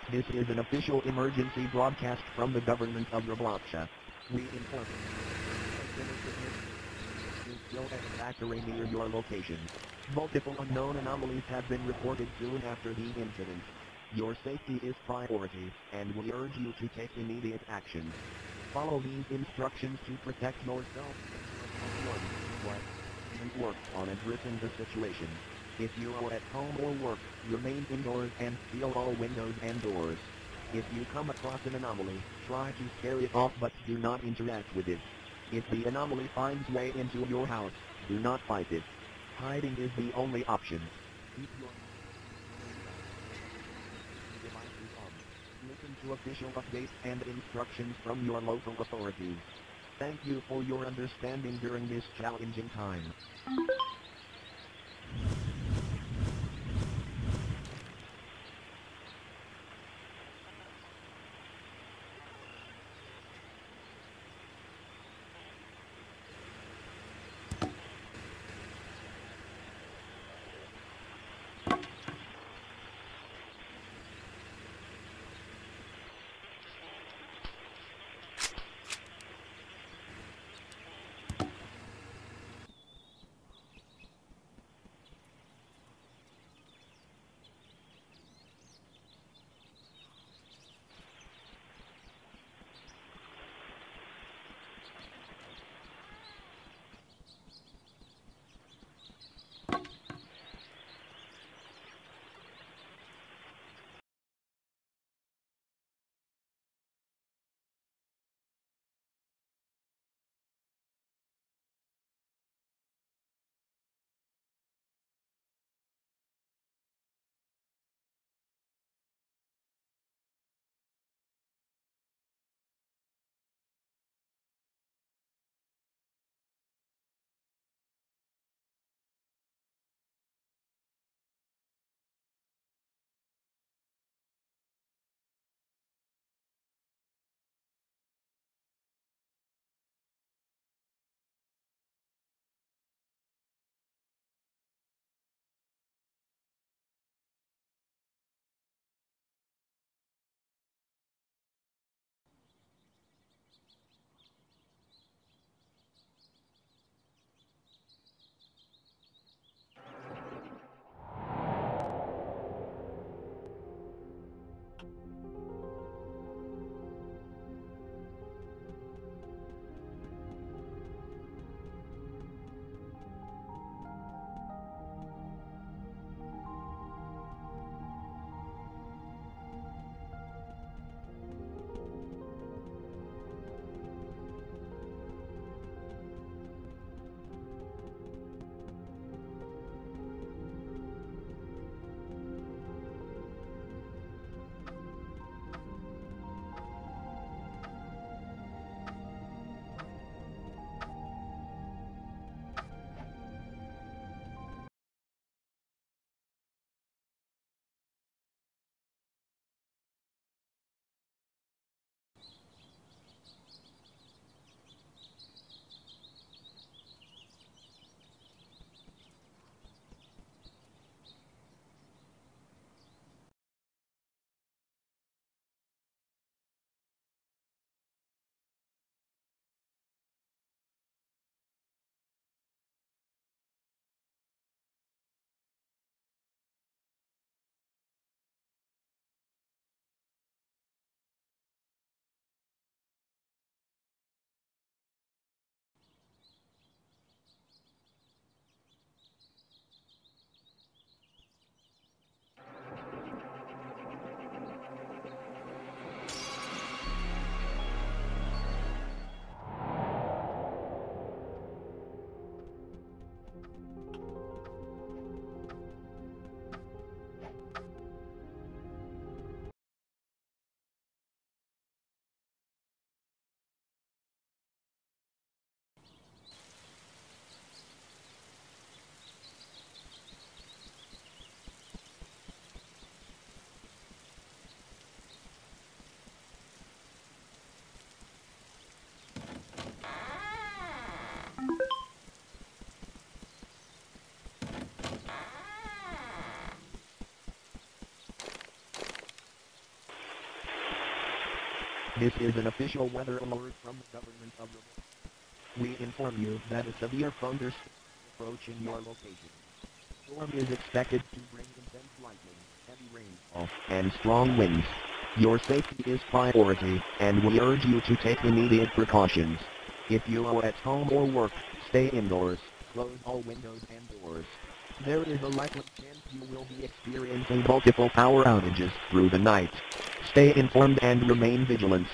This is an official emergency broadcast from the government of Robloxia. We inform you still at a factory near your location. Multiple unknown anomalies have been reported soon after the incident. Your safety is priority, and we urge you to take immediate action. Follow these instructions to protect yourself and your loved ones. And work on addressing the situation. If you are at home or work, remain indoors and seal all windows and doors. If you come across an anomaly, try to scare it off but do not interact with it. If the anomaly finds way into your house, do not fight it. Hiding is the only option. Keep your devices on. Listen to official updates and instructions from your local authorities. Thank you for your understanding during this challenging time. This is an official weather alert from the government of the We inform you that a severe thunderstorm is approaching your location. The storm is expected to bring intense lightning, heavy rainfall, and strong winds. Your safety is priority, and we urge you to take immediate precautions. If you are at home or work, stay indoors, close all windows and doors. There is a likely chance you will be experiencing multiple power outages through the night. Stay informed and remain vigilant.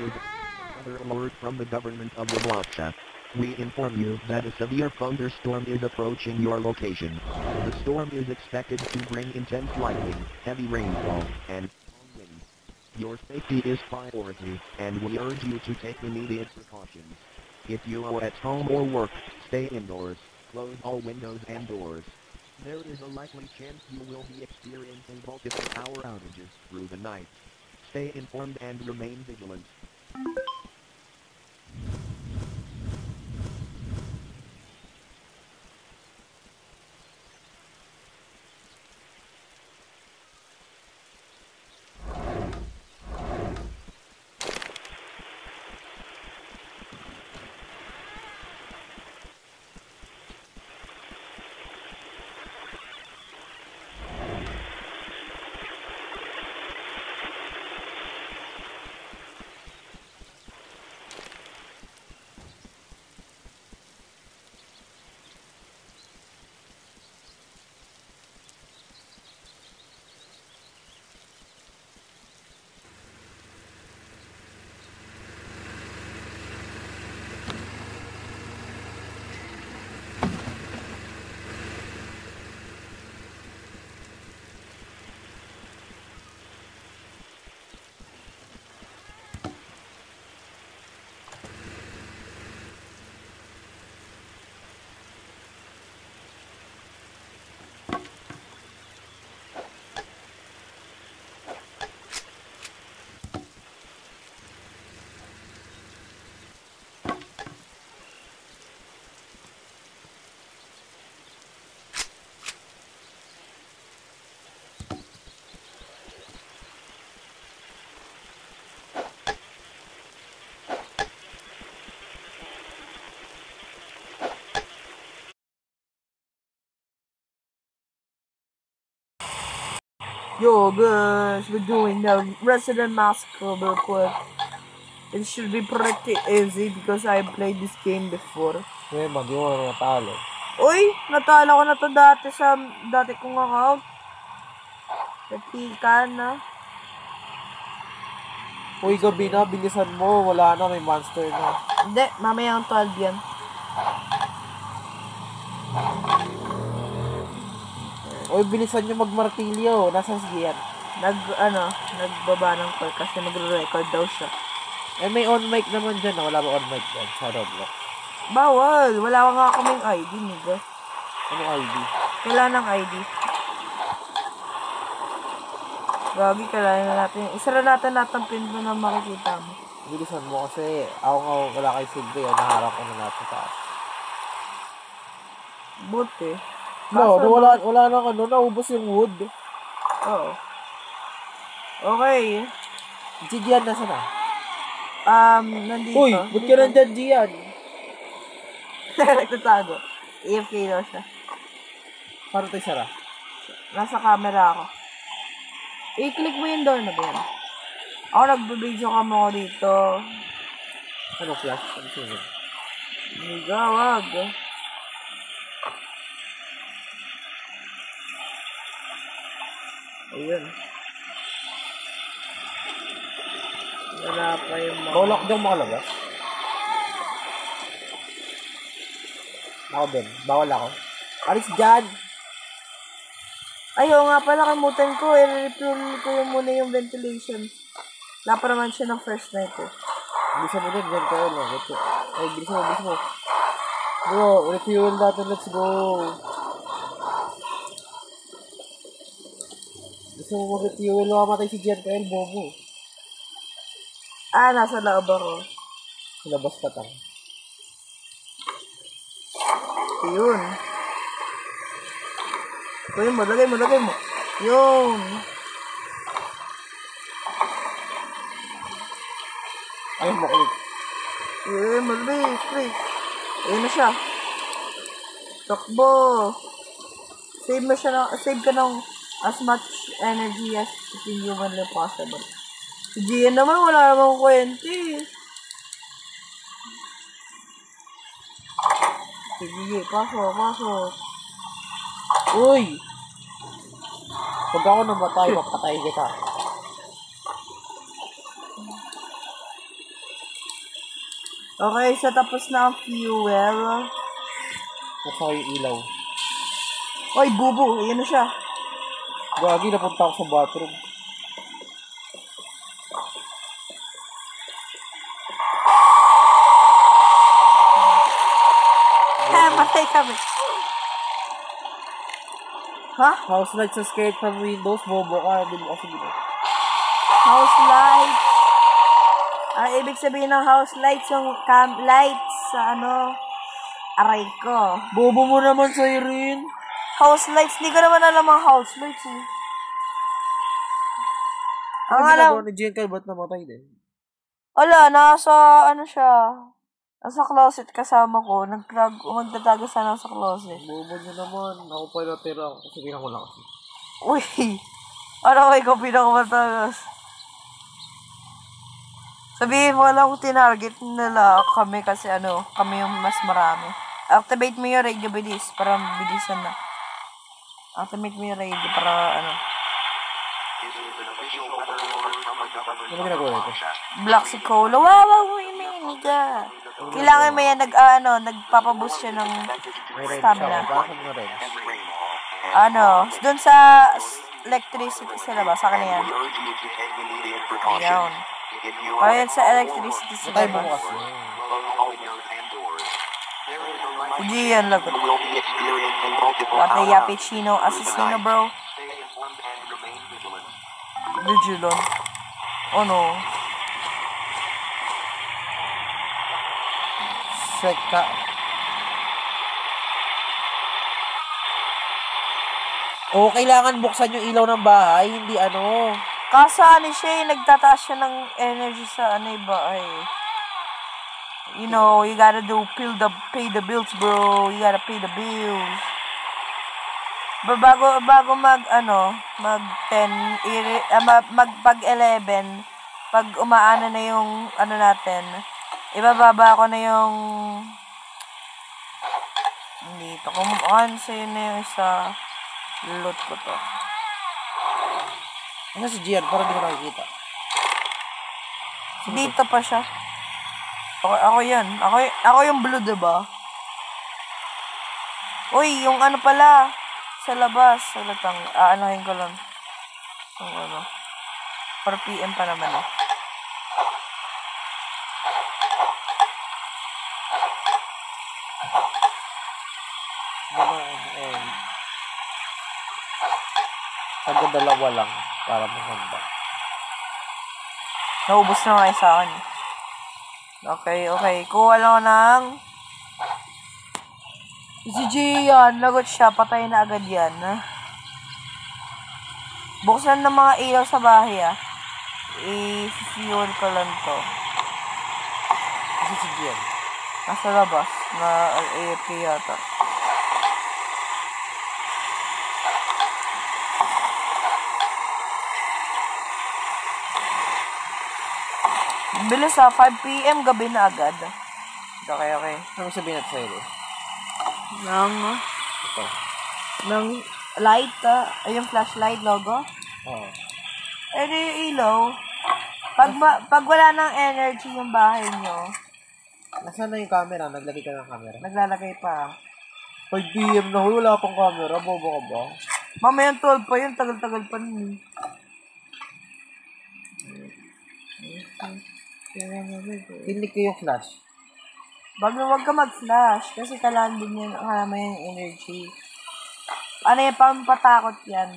is another alert from the government of Robloxa. We inform you that a severe thunderstorm is approaching your location. The storm is expected to bring intense lightning, heavy rainfall, and strong wind. Your safety is priority, and we urge you to take immediate precautions. If you are at home or work, stay indoors, close all windows and doors. There is a likely chance you will be experiencing multiple power outages through the night. Stay informed and remain vigilant. Yo guys, we're doing the Resident Massacre real quick. It should be pretty easy because I played this game before. Di mo natalo. Uy, natalo ko na to dati sa dati kong account. Nakika na. Uy, gabi na, bilisan mo. Wala na, may monster na. Hindi, mamaya ang 12 yan. Uy, bilisan nyo magmartilyo. Nasaan si Gian? Nagbaba ng call kasi magre-record daw siya. Eh, may on-mic naman dyan. Wala ba on-mic dyan sa Roblox? Bawal! Wala nga kaming ID, nigga. Ano ID? Kailangan ng ID. Gagi, kailangan natin. Isara natin lahat ng pinto na makikita mo. Bilisan mo kasi ako nga wala kay Silvia. Naharap ko na lahat sa taas. Buti. No, wala na naubos yung wood. Oo. Okay. Si Gian nasa na? Nandito. Uy, ba't ka nandyan, Gian? Nagtatago. AFK daw siya. Paano tayo sara? Nasa camera ako. I-click mo yung door na ba yan? Ako nagbe-video cam ako dito. Ano flash? Ano sino? Higa, wag. Ayun. Wala pa yung mga... Bawal ako dyan makalabas. Ako din. Bawal ako. Alis dyan! Ayaw nga pala, kamutan ko. I-refuel ko yung muna yung ventilation. Wala pa naman siya ng first night eh. Bilisan mo din. Dyan kayo. Ay, bilisan mo. Bro, refuel natin. Let's go. Gusto mo mag-refuel. Makamatay si Gian kayo. Bobo. Nasa loob ako. Sa labas pa tang. Yun. Lagay mo. Yun. Ay, makalik. Yun, mabilis, please. Ayun na siya. Takbo. Save ka ng as much energy as humanly possible. Si Gian naman, wala namang kwente. Sige, pasok. Uy! Pag ako namatay, mapatay kita. Okay, so tapos na ang fuel. At saka yung ilaw. Oy, bubo. Ayan na siya. Gagi, napunta ako sa bathroom. Patay kami. Ha? House lights escape from windows. Bobo ka. Hindi mo kasi dito. House lights. Ang ibig sabihin ng house lights, yung camp lights sa aray ko. Bobo mo naman, Siren. House lights, di ko naman alam ang house lights eh. Ang Ang alam, ni Jen Kyle, ba't namatay din? wala, nasa siya. Nasa closet kasama ko. Magtatago sana sa closet. Bobo niya naman. Ako pa natira. Kasi ko lang kasi. Uy, ano ba ikaw pinakamatagas? Sabihin mo lang tinarget nila kami kasi kami yung mas marami. Activate mo yung radio bilis para bilisan na. Activate mo yung radio para Ano ginagawa ito? Black si Cola. Wow, may ka. Kailangan mo yan nagpapaboost siya ng May red stamina. siya. Bakit mo red? Doon sa electricity sila ba? Sa kanila yan. Ayan. Ayan sa electricity sila Matay mo ba? mo kasi. Hindi yan lagot. What a Yappuccino Assassino, bro. Vigilant. Oh no. Seka. O, kailangan buksan yung ilaw ng bahay, hindi Kaso siya nagtataas siya ng energy sa bahay. You know, you gotta pay the bills, bro. You gotta pay the bills. Bago mag 10, pag 11, pag umaano na yung natin, ibababa ko na yung dito. Kung sa'yo na yung isa, loot ko to. Ano si Gian? Parang di ko nakikita. Dito pa siya. Ako yan. Ako yung blue, diba? Uy, yung pala. Sa labas. Salatang, aanahin ko lang. Yung 4 PM pa naman eh. Hanggang dalawa lang para maganda. Naubos na nga sa akin. Okay. Kuha lang ako ng si Gian, lagot siya. Patay na agad yan. Buksan ng mga ilaw sa bahay I-fuel ko lang to. Kasi si Gian. Nasa labas. Na AFK yata. Bilis 5 PM, gabi na agad. Okay. Ano sabihin natin sa'yo? Ito. Ng light, yung flashlight logo. Oo. Yung ilaw. Pag wala ng energy yung bahay nyo, Nasaan na yung camera? Naglagay ka ng camera? naglalagay pa. 5 PM na wala pang camera. Bobo ka ba? Mamayang 12 pa yun, tagal-tagal pa nun. Tinig ko yung flash. Wag ka mag-flash kasi kailangan din yun yung energy. Yung pampatakot yan?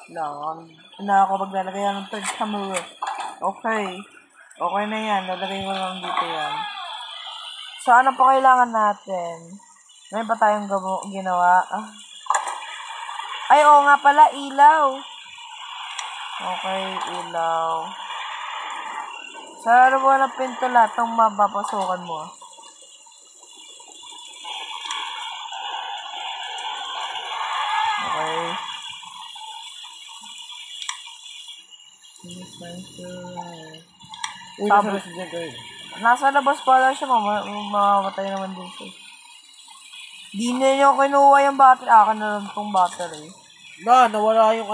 Kailangan. Na ako maglalagay ng third camera. Okay na yan. Lalagay mo lang dito yan. So, ano pa kailangan natin? May ba tayong ginawa? Ay, oo nga pala, ilaw. Okay, ilaw. Sa ano ba ng pinto lahat ng mapapasukan mo? Okay. Uy, Sabi- nasa si Gian Kyle. Nasa labas pala siya, mamamatay naman din siya. Di na niyo kinuha yung battery. Akin na lang itong battery. Nawala yung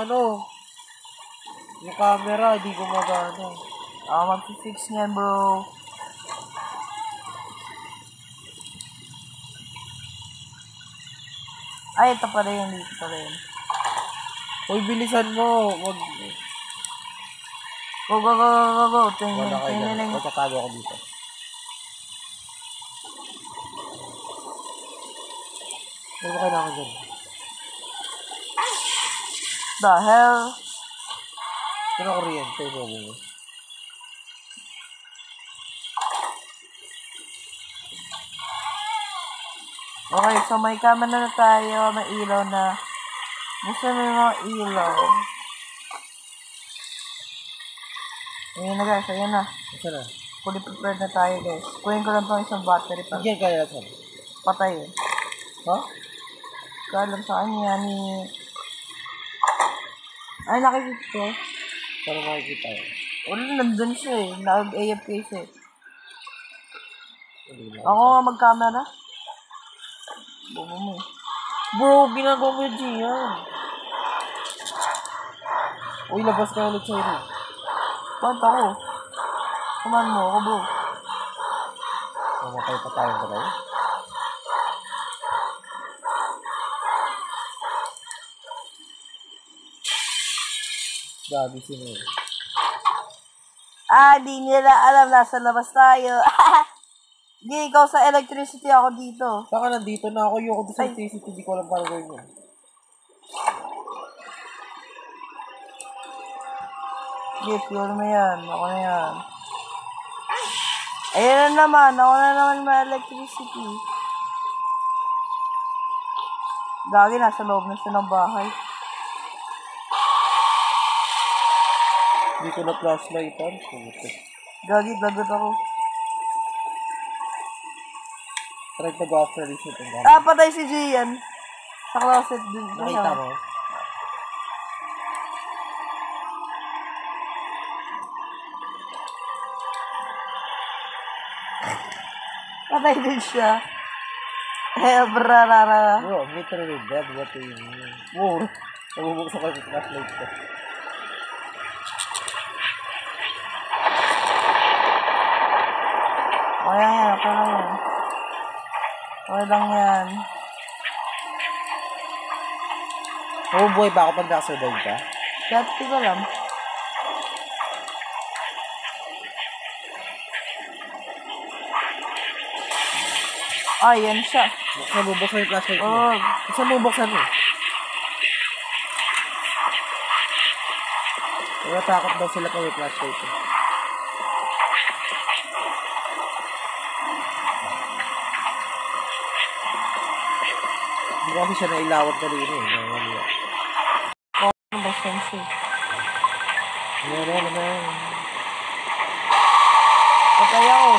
yung camera, di gumagana. Ako mag-fix niyan, bro. Ay, ito pa rin. Dito pa rin. Uy, bilisan mo. Wag. Go, go, go, go, go, go. Wala kayo dyan. Tingnan. Magtatago ako dito. Ano ba kailangan dyan? The hell? Ano kuryente? Bobo. Okay, so may kama na tayo. May ilaw na. Gusto mo yung mga ilaw. Ayun na guys, ayun na. Saan na? Fully prepared na tayo guys. Kuhin ko lang itong isang battery pa. Diyan kaya saan? Patay eh. Ha? Kalam sa kanya ni... Ay, nakikita ko. Para makikita yun. Wala, nandun siya eh. Nag-AFK siya eh. Hindi na. Ako nga mag-camera. Bobo mo eh. Bro, ginagawa mo yung Gian. Uy, labas ka ulit sa'yo. Ba't ako? Kuman mo ako bro. Mamatay pa tayo ba kayo? Gabi sino yun. Di nila alam nasa labas tayo. Di, ikaw sa electricity, ako dito. Saka nandito na ako, yung sa Ay. TCT, di ko alam paano gawin yun. Di, fuel mo yan. Ako na yan. Ayan na naman. Ako na naman may electricity. Gagi, nasa loob na siya ng bahay. Hindi ko na flashlightan. Gagi, lagot ako. Try to go after this itong gamit. Patay si Gian. Sa closet din. Nakita mo? Patay din siya. Brarara. Bro, I'm literally dead. What do you mean? Wow! Nabubuksan ko yung flashlight ko. Okay lang yan, okay lang yan. Okay lang yan. Mabubuhay ba ako pag nakasurvive ka? Dati ko lang. Ay, yan siya. Buksan mo, buksan yung flashlight mo. Oh, Buksan mo, buksan mo. Natatakot daw sila pag may flashlight mo. Hindi kasi siya nailawat kanina eh. Nanganila. ano ba siya? Ano. Patay ako.